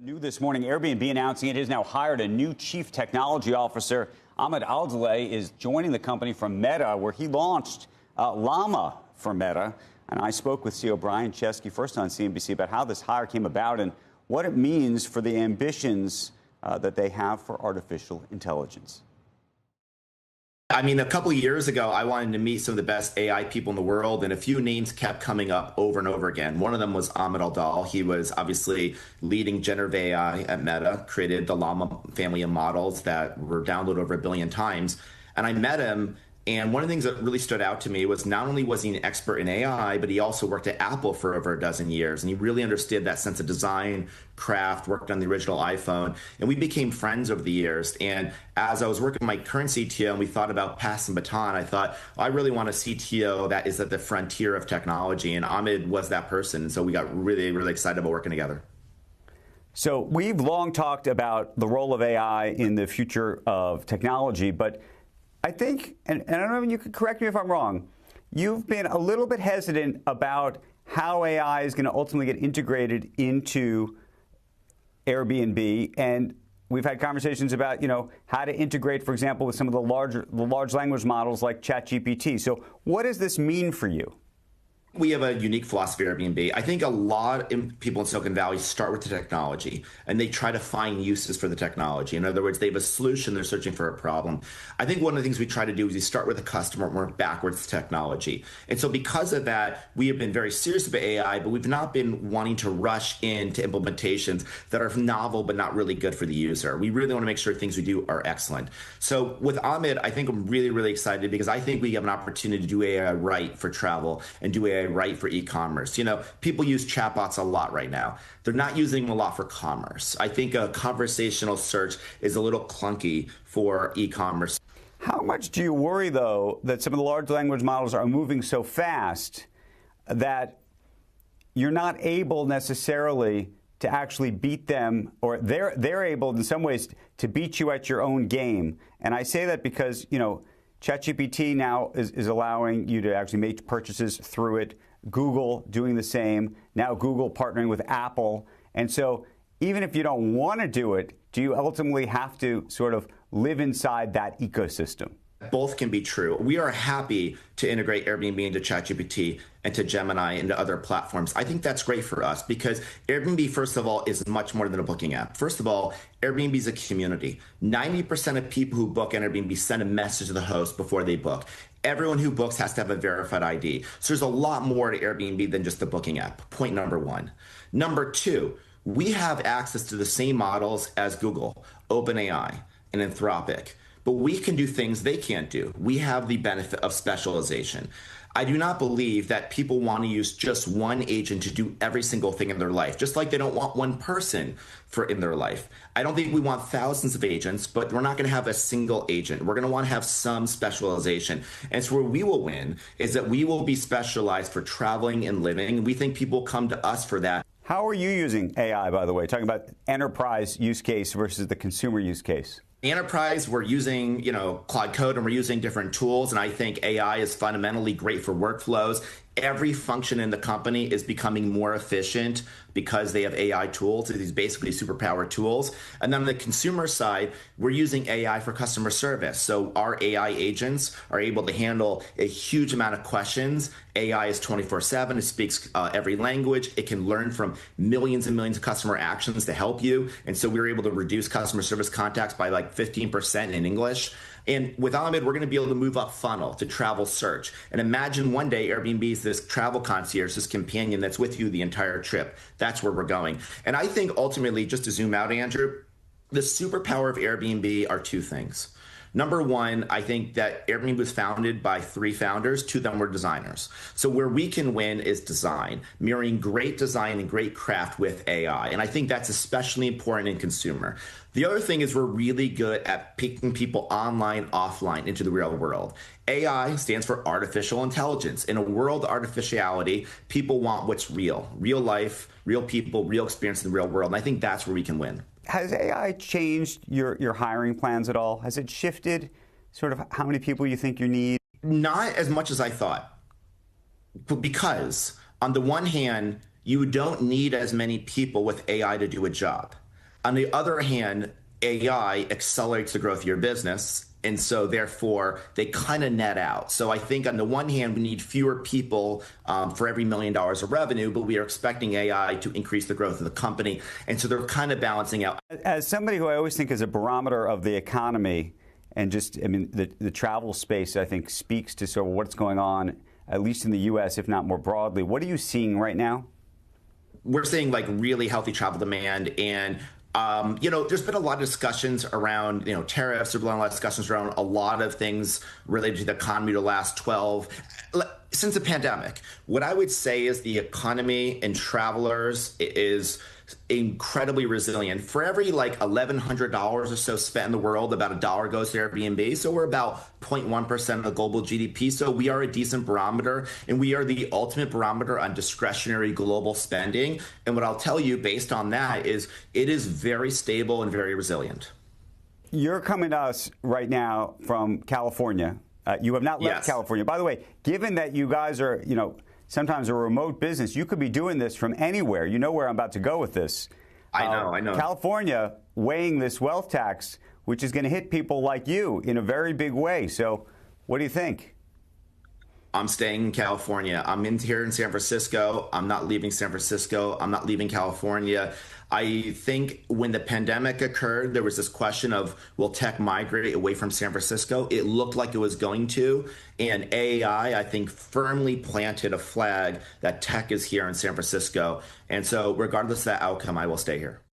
New this morning, Airbnb announcing it has now hired a new chief technology officer. Ahmed Aldaleh is joining the company from Meta, where he launched Llama for Meta. And I spoke with CEO Brian Chesky first on CNBC about how this hire came about and what it means for the ambitions that they have for artificial intelligence. I mean, a couple of years ago, I wanted to meet some of the best AI people in the world, and a few names kept coming up over and over again. One of them was Ahmed Aldaleh. He was obviously leading generative AI at Meta, created the Llama family of models that were downloaded over 1 billion times. And I met him, and one of the things that really stood out to me was not only was he an expert in AI, but he also worked at Apple for over 12 years. And he really understood that sense of design, craft, worked on the original iPhone. And we became friends over the years. And as I was working with my current CTO and we thought about passing baton, I thought, I really want a CTO that is at the frontier of technology. And Ahmed was that person. And so we got really, really excited about working together. So we've long talked about the role of AI in the future of technology, but I think, and I don't know if you could correct me if I'm wrong, you've been a little bit hesitant about how AI is going to ultimately get integrated into Airbnb. And we've had conversations about, how to integrate, for example, with some of the large language models like ChatGPT. So what does this mean for you? We have a unique philosophy at Airbnb. I think a lot of people in Silicon Valley start with the technology and they try to find uses for the technology. In other words, they have a solution, they're searching for a problem. I think one of the things we try to do is we start with the customer and work backwards to technology. And so because of that, we have been very serious about AI, but we've not been wanting to rush into implementations that are novel but not really good for the user. We really want to make sure things we do are excellent. So with Ahmed, I think I'm really, really excited because I think we have an opportunity to do AI right for travel and do AI right for e-commerce. People use chatbots a lot right now. They're not using them a lot for commerce. I think a conversational search is a little clunky for e-commerce. How much do you worry, though, that some of the large language models are moving so fast that you're not able necessarily to actually beat them, or they're able in some ways to beat you at your own game? And I say that because, ChatGPT now is allowing you to actually make purchases through it. Google doing the same. Now Google partnering with Apple. And so even if you don't want to do it, do you ultimately have to sort of live inside that ecosystem? Both can be true. We are happy to integrate Airbnb into ChatGPT and to Gemini and to other platforms. I think that's great for us because Airbnb, first of all, is much more than a booking app. First of all, Airbnb is a community. 90% of people who book on Airbnb send a message to the host before they book. Everyone who books has to have a verified ID. So there's a lot more to Airbnb than just the booking app. Point number one. Number two, we have access to the same models as Google, OpenAI, and Anthropic. But we can do things they can't do. We have the benefit of specialization. I do not believe that people want to use just one agent to do every single thing in their life, just like they don't want one person in their life. I don't think we want thousands of agents, but we're not going to have a single agent. We're going to want to have some specialization. And so where we will win is that we will be specialized for traveling and living. We think people come to us for that. How are you using AI, by the way? Talking about enterprise use case versus the consumer use case. Enterprise, we're using, Claude Code and we're using different tools. And I think AI is fundamentally great for workflows. Every function in the company is becoming more efficient because they have AI tools. These basically superpower tools. And then on the consumer side, we're using AI for customer service. So our AI agents are able to handle a huge amount of questions. AI is 24/7. It speaks every language. It can learn from millions and millions of customer actions to help you. And so we're able to reduce customer service contacts by like 15% in English. And with Ahmed, we're going to be able to move up funnel to travel search. And imagine one day Airbnb is this travel concierge, this companion that's with you the entire trip. That's where we're going. And I think ultimately, just to zoom out, Andrew, the superpower of Airbnb are two things. Number one, I think that Airbnb was founded by 3 founders. 2 of them were designers. So where we can win is design, mirroring great design and great craft with AI. And I think that's especially important in consumer. The other thing is we're really good at picking people online, offline into the real world. AI stands for artificial intelligence. In a world of artificiality, people want what's real life, real people, real experience in the real world. And I think that's where we can win. Has AI changed your hiring plans at all? Has it shifted sort of how many people you think you need? Not as much as I thought. Because on the one hand, you don't need as many people with AI to do a job. On the other hand, AI accelerates the growth of your business. And so therefore they kind of net out. So I think on the one hand, we need fewer people for every $1 million of revenue, but we are expecting AI to increase the growth of the company. And so they're kind of balancing out. As somebody who I always think is a barometer of the economy and just, I mean, the travel space, I think, speaks to sort of what's going on, at least in the U.S., if not more broadly. What are you seeing right now? We're seeing like really healthy travel demand, and there's been a lot of discussions around, tariffs. There's been a lot of discussions around a lot of things related to the economy the last 12 since the pandemic. What I would say is the economy and travelers is incredibly resilient. For every like $1,100 or so spent in the world, about $1 goes to Airbnb. So we're about 0.1% of the global GDP. So we are a decent barometer, and we are the ultimate barometer on discretionary global spending. And what I'll tell you based on that is it is very stable and very resilient. You're coming to us right now from California. You have not left Yes. California. By the way, given that you guys are, sometimes a remote business, you could be doing this from anywhere. You know where I'm about to go with this. I know. California weighing this wealth tax, which is going to hit people like you in a very big way. So what do you think? I'm staying in California. I'm here in San Francisco. I'm not leaving San Francisco. I'm not leaving California. I think when the pandemic occurred, there was this question of, will tech migrate away from San Francisco? It looked like it was going to. And AI, I think, firmly planted a flag that tech is here in San Francisco. And so regardless of that outcome, I will stay here.